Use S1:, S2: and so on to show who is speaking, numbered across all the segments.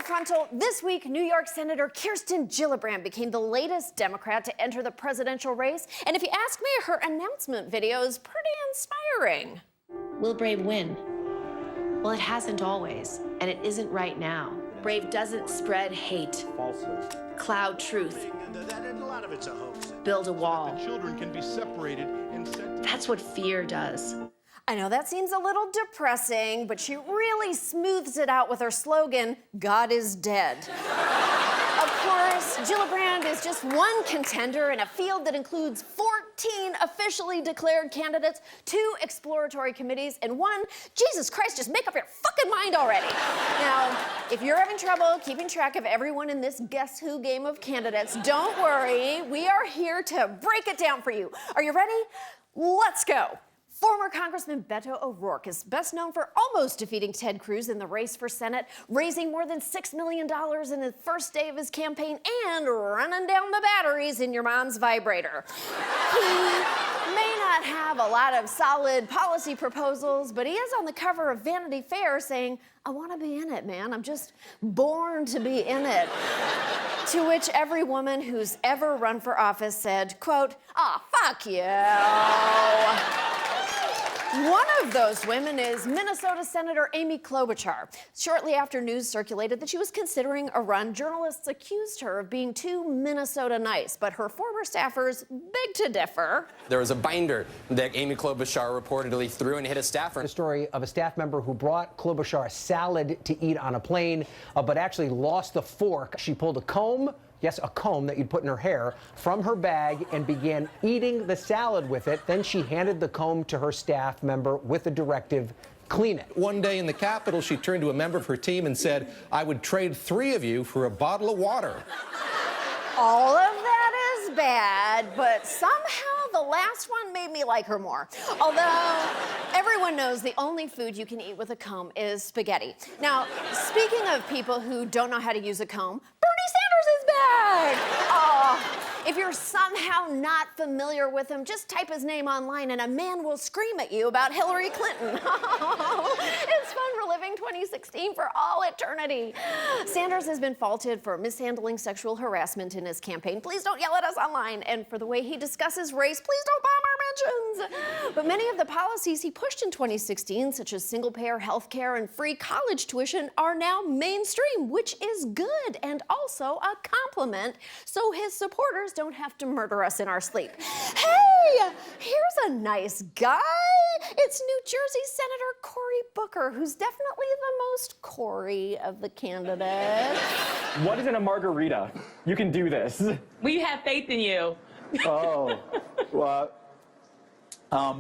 S1: Frontal. This week, New York Senator Kirsten Gillibrand became the latest Democrat to enter the presidential race. And if you ask me, her announcement video is pretty inspiring.
S2: Will Brave win? Well, it hasn't always, and it isn't right now. Brave doesn't spread hate,
S3: falsehood,
S2: cloud truth,
S3: a lot of it's a hoax.
S2: build a wall.
S4: Children can be separated and sent.
S2: That's what fear does.
S1: I know that seems a little depressing, but she really smooths it out with her slogan, God is dead. Of course, Gillibrand is just one contender in a field that includes 14 officially declared candidates, 2 exploratory committees, and 1, Jesus Christ, just make up your fucking mind already. Now, if you're having trouble keeping track of everyone in this Guess Who game of candidates, don't worry, we are here to break it down for you. Are you ready? Let's go. Former Congressman Beto O'Rourke is best known for almost defeating Ted Cruz in the race for Senate, raising more than $6 million in the first day of his campaign, and running down the batteries in your mom's vibrator. He may not have a lot of solid policy proposals, but he is on the cover of Vanity Fair saying, I want to be in it, man. I'm just born to be in it. To which every woman who's ever run for office said, quote, fuck you. One of those women is Minnesota Senator Amy Klobuchar. Shortly after news circulated that she was considering a run, journalists accused her of being too Minnesota nice, but her former staffers beg to differ.
S5: There was a binder that Amy Klobuchar reportedly threw and hit a staffer.
S6: The story of a staff member who brought Klobuchar salad to eat on a plane, but actually lost the fork. She pulled a comb. Yes, a comb that you'd put in her hair, from her bag and began eating the salad with it. Then she handed the comb to her staff member with a directive, clean it.
S7: One day in the Capitol, she turned to a member of her team and said, I would trade 3 of you for a bottle of water.
S1: All of that is bad, but somehow the last one made me like her more. Although everyone knows the only food you can eat with a comb is spaghetti. Now, speaking of people who don't know how to use a comb, Bernie Sanders is back! If you're somehow not familiar with him, just type his name online and a man will scream at you about Hillary Clinton. It's fun reliving 2016 for all eternity. Sanders has been faulted for mishandling sexual harassment in his campaign. Please don't yell at us online. And for the way he discusses race, please don't bomb our mentions. But many of the policies he pushed in 2016, such as single-payer health care and free college tuition, are now mainstream, which is good and also a compliment, so his supporters don't have to murder us in our sleep. Hey, here's a nice guy. It's New Jersey Senator Cory Booker, who's definitely the most Cory of the candidates.
S8: What is in a margarita? You can do this.
S9: We have faith in you.
S10: Oh, well,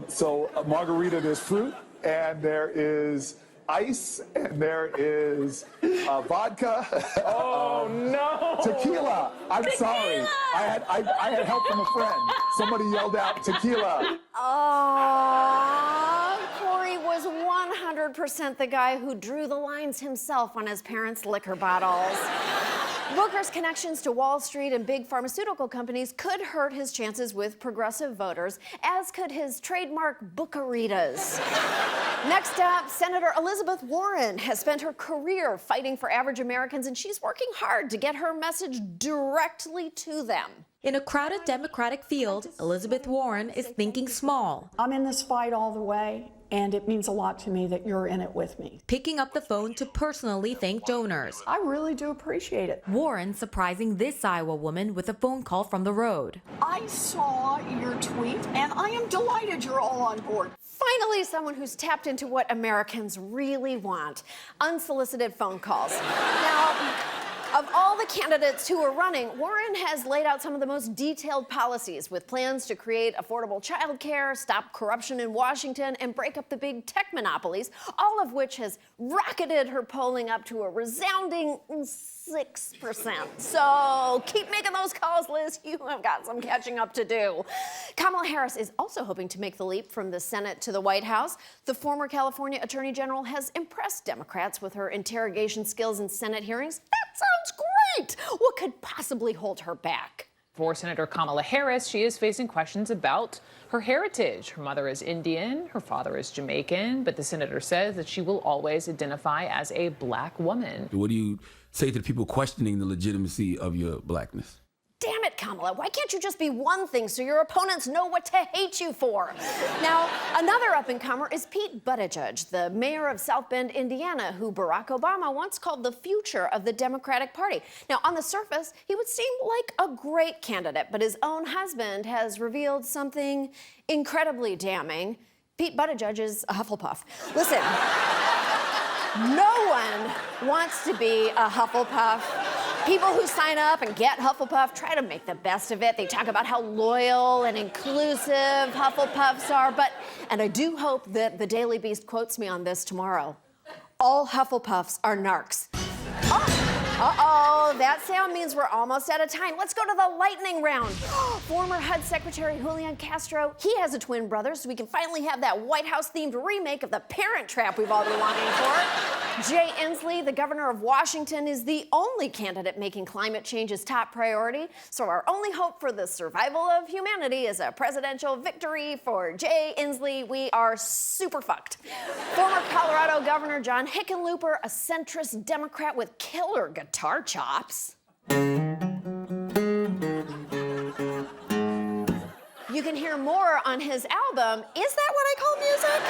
S10: so a margarita, there's fruit, and there is ice, and there is vodka.
S8: Oh, no.
S10: Tequila. I'm sorry. I had help from a friend. Somebody yelled out tequila.
S1: Cory was 100% the guy who drew the lines himself on his parents' liquor bottles. Booker's connections to Wall Street and big pharmaceutical companies could hurt his chances with progressive voters, as could his trademark Bookeritas. Next up, Senator Elizabeth Warren has spent her career fighting for average Americans, and she's working hard to get her message directly to them.
S11: In a crowded Democratic field, Elizabeth Warren is thinking small.
S12: I'm in this fight all the way, and it means a lot to me that you're in it with me.
S11: Picking up the phone to personally thank donors.
S12: I really do appreciate it.
S11: Warren surprising this Iowa woman with a phone call from the road.
S12: I saw your tweet, and I am delighted you're all on board.
S1: Finally, someone who's tapped into what Americans really want, unsolicited phone calls. Now, of all the candidates who are running, Warren has laid out some of the most detailed policies with plans to create affordable child care, stop corruption in Washington, and break up the big tech monopolies, all of which has rocketed her polling up to a resounding 6%. So keep making those calls, Liz. You have got some catching up to do. Kamala Harris is also hoping to make the leap from the Senate to the White House. The former California Attorney General has impressed Democrats with her interrogation skills in Senate hearings. That sounds great. What could possibly hold her back?
S13: For Senator Kamala Harris, she is facing questions about her heritage. Her mother is Indian, her father is Jamaican, but the senator says that she will always identify as a black woman.
S14: What do you say to the people questioning the legitimacy of your blackness?
S1: Damn it, Kamala, why can't you just be one thing so your opponents know what to hate you for? Now, another up-and-comer is Pete Buttigieg, the mayor of South Bend, Indiana, who Barack Obama once called the future of the Democratic Party. Now, on the surface, he would seem like a great candidate, but his own husband has revealed something incredibly damning. Pete Buttigieg is a Hufflepuff. Listen, no one wants to be a Hufflepuff. People who sign up and get Hufflepuff try to make the best of it. They talk about how loyal and inclusive Hufflepuffs are, and I do hope that the Daily Beast quotes me on this tomorrow. All Hufflepuffs are narcs. Uh-oh, that sound means we're almost out of time. Let's go to the lightning round. Former HUD Secretary Julian Castro, he has a twin brother, so we can finally have that White House-themed remake of The Parent Trap we've all been longing for. Jay Inslee, the governor of Washington, is the only candidate making climate change his top priority, so our only hope for the survival of humanity is a presidential victory for Jay Inslee. We are super fucked. Former Colorado Governor John Hickenlooper, a centrist Democrat with killer guitar chops. You can hear more on his album, Is That What I Call Music?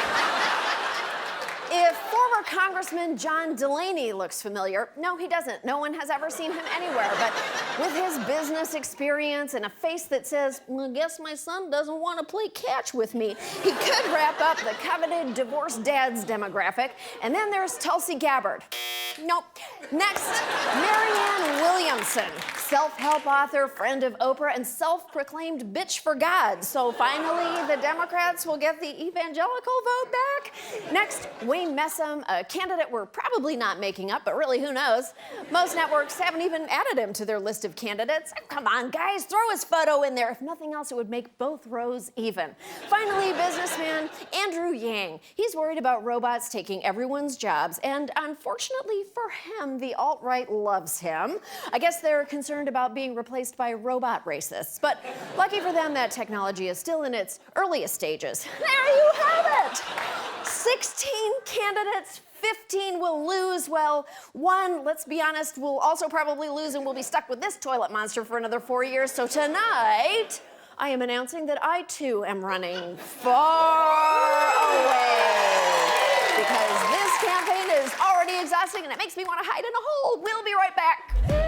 S1: If former Congressman John Delaney looks familiar, no, he doesn't. No one has ever seen him anywhere. But with his business experience and a face that says, well, I guess my son doesn't want to play catch with me, he could wrap up the coveted divorced dads demographic. And then there's Tulsi Gabbard. Nope. Next, Marianne Williamson, self-help author, friend of Oprah, and self-proclaimed bitch for God. So finally, the Democrats will get the evangelical vote back. Next, Wayne Messam, a candidate we're probably not making up, but really, who knows? Most networks haven't even added him to their list of candidates. Come on, guys, throw his photo in there. If nothing else, it would make both rows even. Finally, businessman Andrew Yang. He's worried about robots taking everyone's jobs, and unfortunately for him, the alt-right loves him. I guess they're concerned about being replaced by robot racists, but lucky for them, that technology is still in its earliest stages. There you have it! 16 candidates, 15 will lose. Well, one, let's be honest, will also probably lose and we'll be stuck with this toilet monster for another 4 years. So tonight, I am announcing that I too am running far away because this campaign is already exhausting and it makes me want to hide in a hole. We'll be right back.